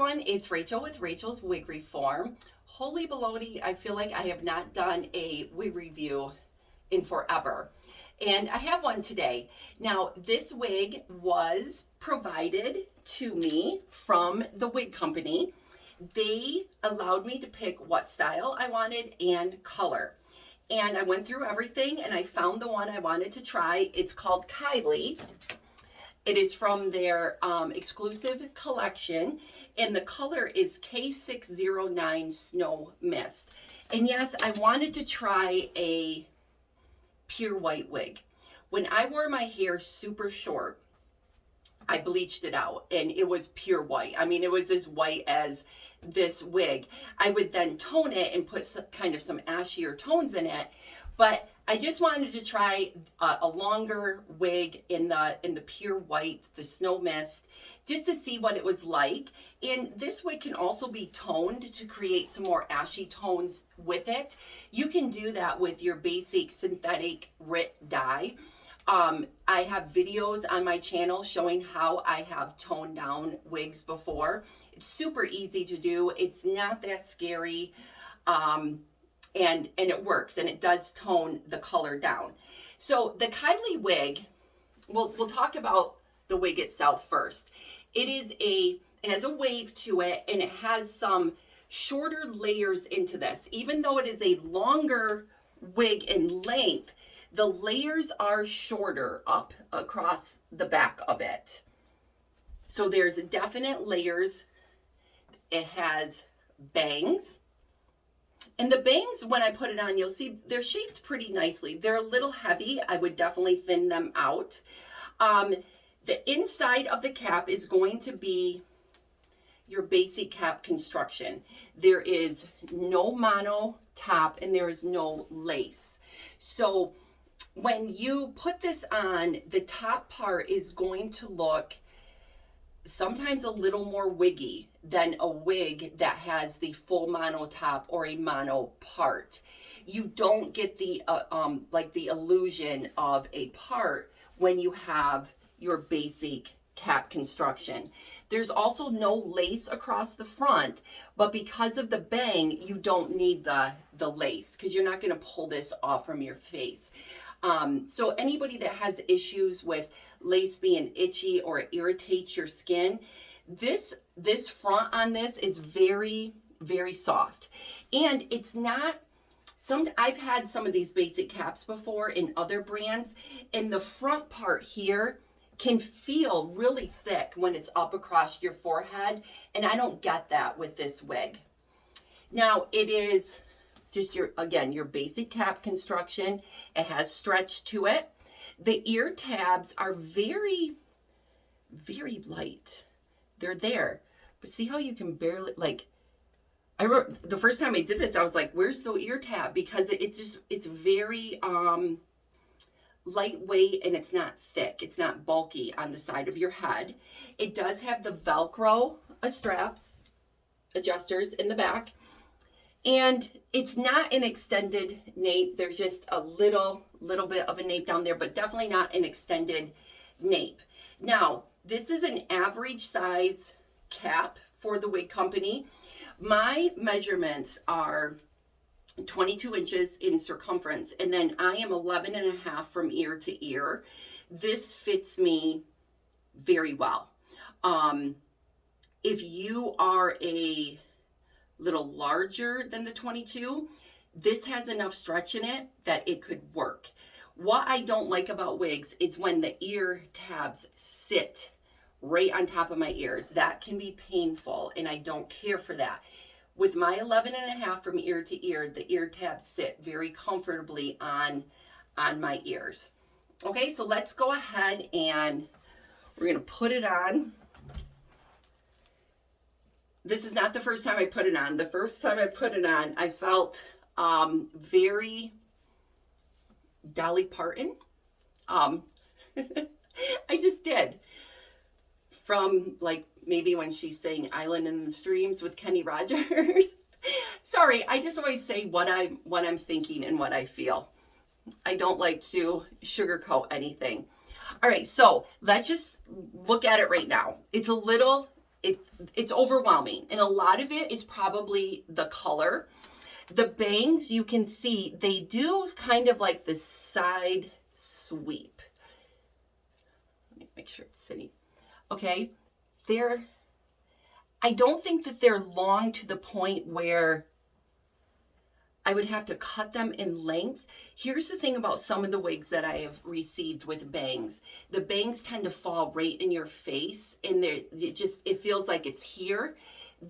everyone, it's Rachel with Rachel's Wig Reform. Holy baloney, I feel like I have not done a wig review in forever. And I have one today. Now, this wig was provided to me from the wig company. They allowed me to pick what style I wanted and color. And I went through everything and I found the one I wanted to try. It's called Kylie. It is from their exclusive collection, and the color is K609 Snow Mist. And yes, I wanted to try a pure white wig. When I wore my hair super short, I bleached it out and it was pure white. I mean, it was as white as this wig. I would then tone it and put some ashier tones in it, but I just wanted to try a longer wig in the pure white, the Snow Mist, just to see what it was like. And this wig can also be toned to create some more ashy tones with it. You can do that with your basic synthetic RIT dye. I have videos on my channel showing how I have toned down wigs before. It's super easy to do. It's not that scary. And it works, and it does tone the color down. So the Kylie wig, we'll talk about the wig itself first. It has a wave to it, and it has some shorter layers into this. Even though it is a longer wig in length, the layers are shorter up across the back of it. So there's definite layers. It has bangs. And the bangs, when I put it on, you'll see they're shaped pretty nicely. They're a little heavy. I would definitely thin them out. The inside of the cap is going to be your basic cap construction. There is no mono top and there is no lace. So when you put this on, the top part is going to look sometimes a little more wiggy than a wig that has the full mono top or a mono part. You don't get the like the illusion of a part when you have your basic cap construction. There's also no lace across the front, but because of the bang, you don't need the lace because you're not going to pull this off from your face. So anybody that has issues with lace being itchy or it irritates your skin, this front on this is very, very soft. And it's not, I've had some of these basic caps before in other brands, and the front part here can feel really thick when it's up across your forehead, and I don't get that with this wig. Now it is just your basic cap construction. It has stretch to it. The ear tabs are very, very light. They're there, but see how you can barely, like, I remember the first time I did this, I was like, where's the ear tab? Because it's very lightweight and it's not thick. It's not bulky on the side of your head. It does have the Velcro straps, adjusters in the back. And it's not an extended nape. There's just a little bit of a nape down there, but definitely not an extended nape. Now, this is an average size cap for the wig company. My measurements are 22 inches in circumference, and then I am 11.5 from ear to ear. This fits me very well. If you are a little larger than the 22, this has enough stretch in it that it could work. What I don't like about wigs is when the ear tabs sit right on top of my ears. That can be painful, and I don't care for that. With my 11.5 from ear to ear, the ear tabs sit very comfortably on my ears. Okay, so let's go ahead and we're gonna put it on. This is not the first time I put it on. The first time I put it on, I felt very Dolly Parton. I just did. From like maybe when she sang Island in the Streams with Kenny Rogers. Sorry, I just always say what I'm thinking and what I feel. I don't like to sugarcoat anything. All right, so let's just look at it right now. It's a little it's overwhelming. And a lot of it is probably the color. The bangs, you can see, they do kind of like the side sweep. Let me make sure it's sitting. Okay, I don't think that they're long to the point where I would have to cut them in length. Here's the thing about some of the wigs that I have received with bangs. The bangs tend to fall right in your face, and it feels like it's here.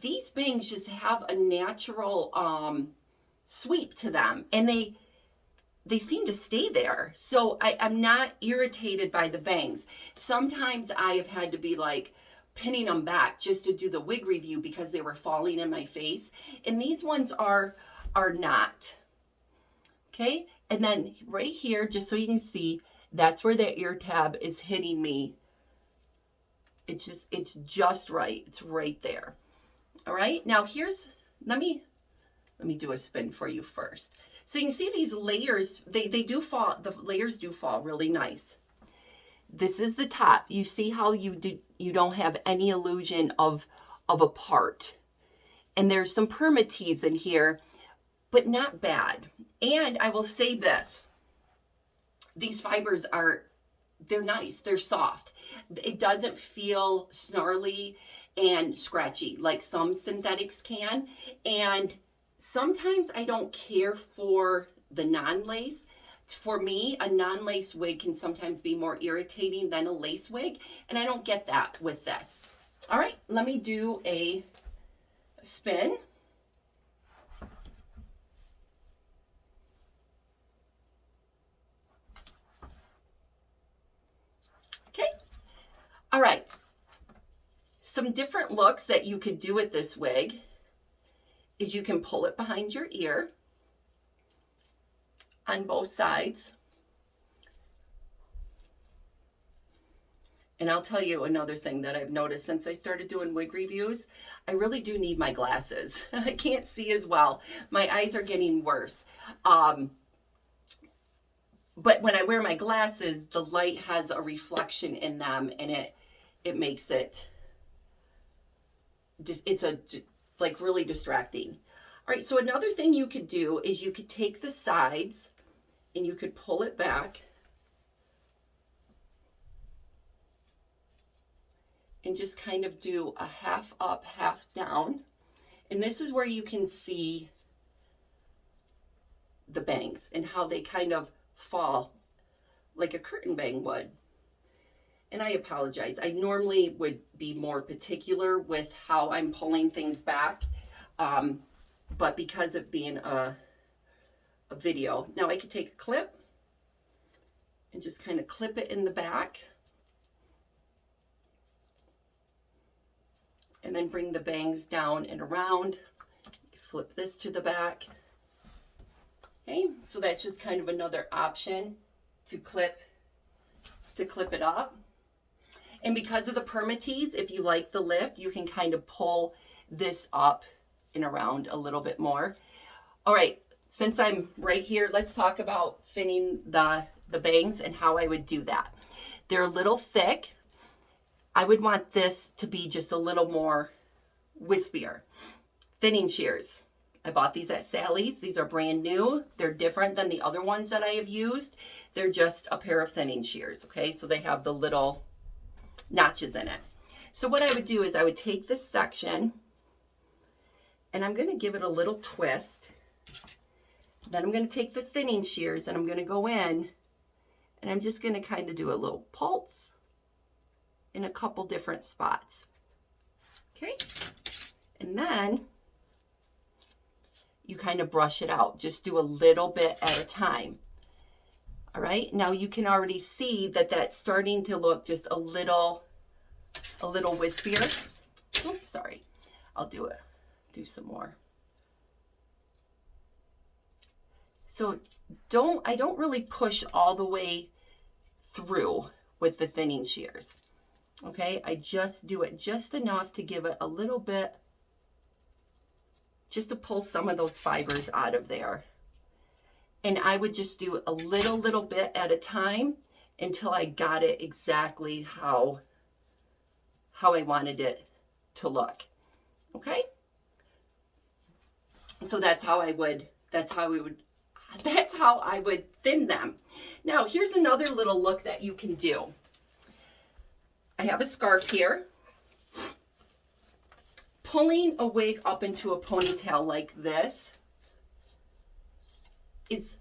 These bangs just have a natural sweep to them, and they seem to stay there. So I'm not irritated by the bangs. Sometimes I have had to be like pinning them back just to do the wig review because they were falling in my face. And these ones are not. Okay, and then right here, just so you can see, that's where that ear tab is hitting me. It's just right. It's right there. All right, now let me do a spin for you first. So you can see these layers, they do fall, the layers do fall really nice. This is the top. You see how you don't have any illusion of a part. And there's some permatease in here, but not bad. And I will say this, these fibers they're nice, they're soft. It doesn't feel snarly and scratchy like some synthetics can. And sometimes I don't care for the non-lace. For me, a non-lace wig can sometimes be more irritating than a lace wig, and I don't get that with this. All right, let me do a spin. Okay, all right. Some different looks that you could do with this wig is you can pull it behind your ear on both sides. And I'll tell you another thing that I've noticed since I started doing wig reviews, I really do need my glasses. I can't see as well. My eyes are getting worse. But when I wear my glasses, the light has a reflection in them, and it makes it, it's like really distracting. All right, so another thing you could do is you could take the sides and you could pull it back and just kind of do a half up, half down. And this is where you can see the bangs and how they kind of fall like a curtain bang would. And I apologize. I normally would be more particular with how I'm pulling things back. But because of being a video, now I could take a clip and just kind of clip it in the back. And then bring the bangs down and around. Flip this to the back. Okay, so that's just kind of another option to clip it up. And because of the permatease, if you like the lift, you can kind of pull this up and around a little bit more. All right, since I'm right here, let's talk about thinning the bangs and how I would do that. They're a little thick. I would want this to be just a little more wispier. Thinning shears. I bought these at Sally's. These are brand new. They're different than the other ones that I have used. They're just a pair of thinning shears, okay? So they have the little notches in it. So what I would do is I would take this section and I'm going to give it a little twist. Then I'm going to take the thinning shears and I'm going to go in and I'm just going to kind of do a little pulse in a couple different spots. Okay? And then you kind of brush it out. Just do a little bit at a time. All right? Now you can already see that that's starting to look just a little wispier. Oops, sorry. I'll do some more. So I don't really push all the way through with the thinning shears. Okay, I just do it just enough to give it a little bit, just to pull some of those fibers out of there. And I would just do a little bit at a time until I got it exactly how I wanted it to look. Okay? So that's how I would thin them. Now, here's another little look that you can do. I have a scarf here. Pulling a wig up into a ponytail like this is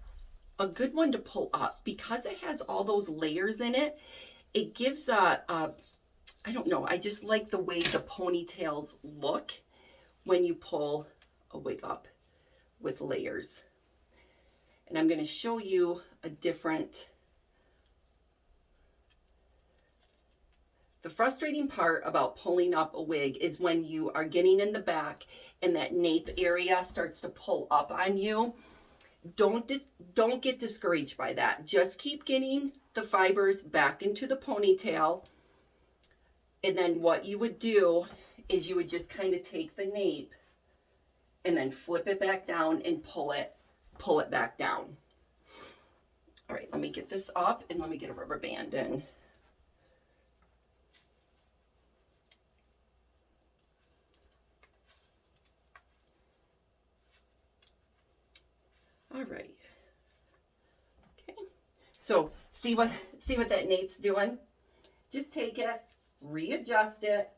a good one to pull up because it has all those layers in it. It gives I don't know, I just like the way the ponytails look when you pull a wig up with layers. And I'm going to show you a different. The frustrating part about pulling up a wig is when you are getting in the back and that nape area starts to pull up on you. Don't get discouraged by that. Just keep getting the fibers back into the ponytail. And then what you would do is you would just kind of take the nape and then flip it back down and pull it back down. All right, let me get this up and let me get a rubber band in. All right. Okay. So see what that nape's doing? Just take it, readjust it,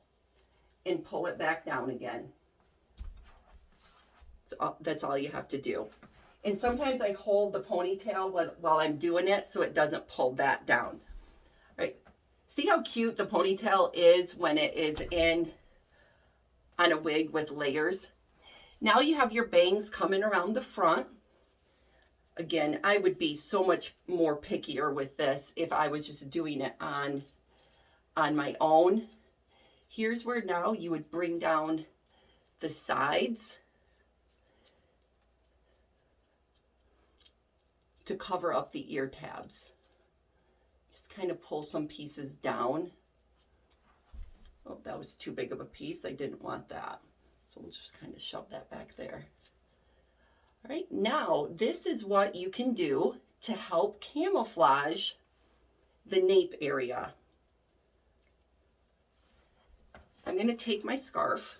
and pull it back down again. So that's all you have to do. And sometimes I hold the ponytail while I'm doing it so it doesn't pull that down. All right. See how cute the ponytail is when it is on a wig with layers? Now you have your bangs coming around the front. Again, I would be so much more pickier with this if I was just doing it on my own. Here's where now you would bring down the sides to cover up the ear tabs. Just kind of pull some pieces down. Oh, that was too big of a piece. I didn't want that. So we'll just kind of shove that back there. All right, now this is what you can do to help camouflage the nape area. I'm going to take my scarf.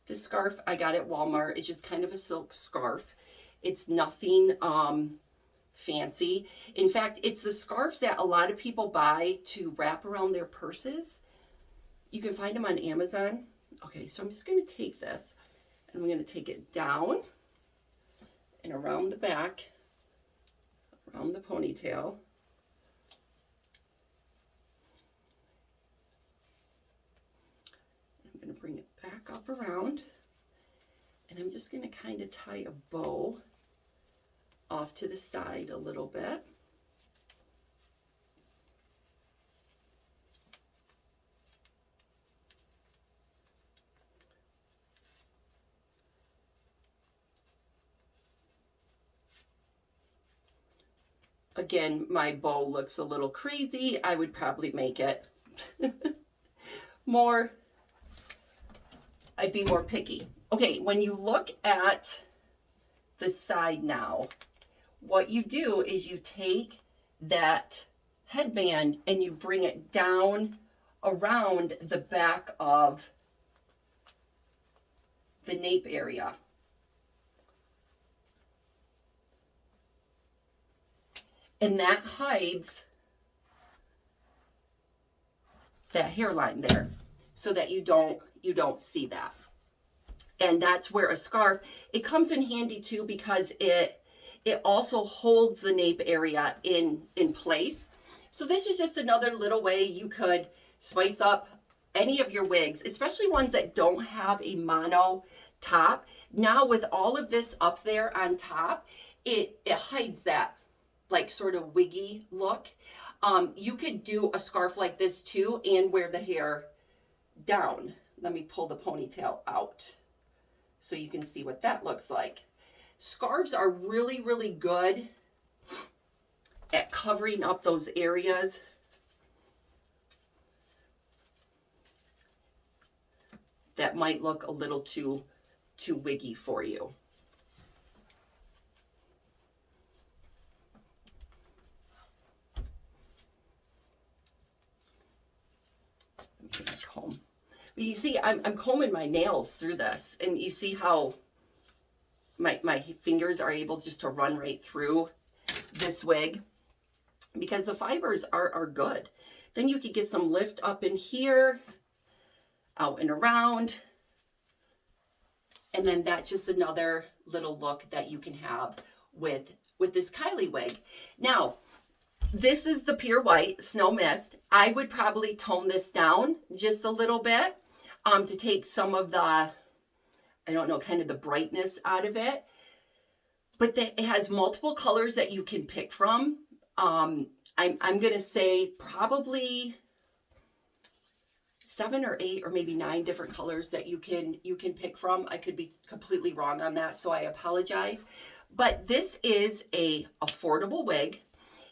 This scarf I got at Walmart is just kind of a silk scarf. It's nothing fancy. In fact, it's the scarves that a lot of people buy to wrap around their purses. You can find them on Amazon. Okay, so I'm just going to take this and I'm going to take it down and around the back, around the ponytail. I'm going to bring it back up around, and I'm just going to kind of tie a bow off to the side a little bit. Again, my bow looks a little crazy. I would probably make it more, I'd be more picky. Okay, when you look at the side now, what you do is you take that headband and you bring it down around the back of the nape area. And that hides that hairline there so that you don't see that. And that's where a scarf, it comes in handy too because it also holds the nape area in place. So this is just another little way you could spice up any of your wigs, especially ones that don't have a mono top. Now with all of this up there on top, it hides that like sort of wiggy look. You could do a scarf like this too and wear the hair down. Let me pull the ponytail out so you can see what that looks like. Scarves are really, really good at covering up those areas that might look a little too wiggy for you. comb. But you see, I'm combing my nails through this, and you see how my fingers are able just to run right through this wig because the fibers are good. Then you could get some lift up in here, out and around. And then that's just another little look that you can have with this Kylie wig. Now, this is the pure white snow mist. I would probably tone this down just a little bit to take some of the, I don't know, kind of the brightness out of it. But it has multiple colors that you can pick from. I'm going to say probably 7 or 8 or maybe 9 different colors that you can pick from. I could be completely wrong on that, so I apologize. But this is a affordable wig.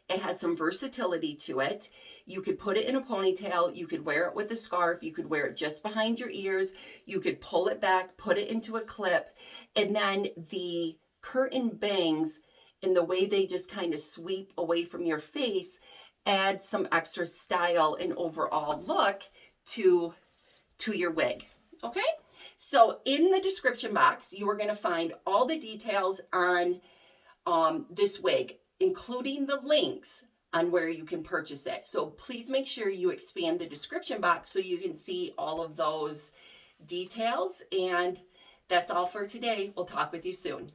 It has some versatility to it. You could put it in a ponytail. You could wear it with a scarf. You could wear it just behind your ears. You could pull it back, put it into a clip. And then the curtain bangs and the way they just kind of sweep away from your face add some extra style and overall look to your wig. Okay? So in the description box, you are going to find all the details on this wig, including the links on where you can purchase it. So please make sure you expand the description box so you can see all of those details. And that's all for today. We'll talk with you soon.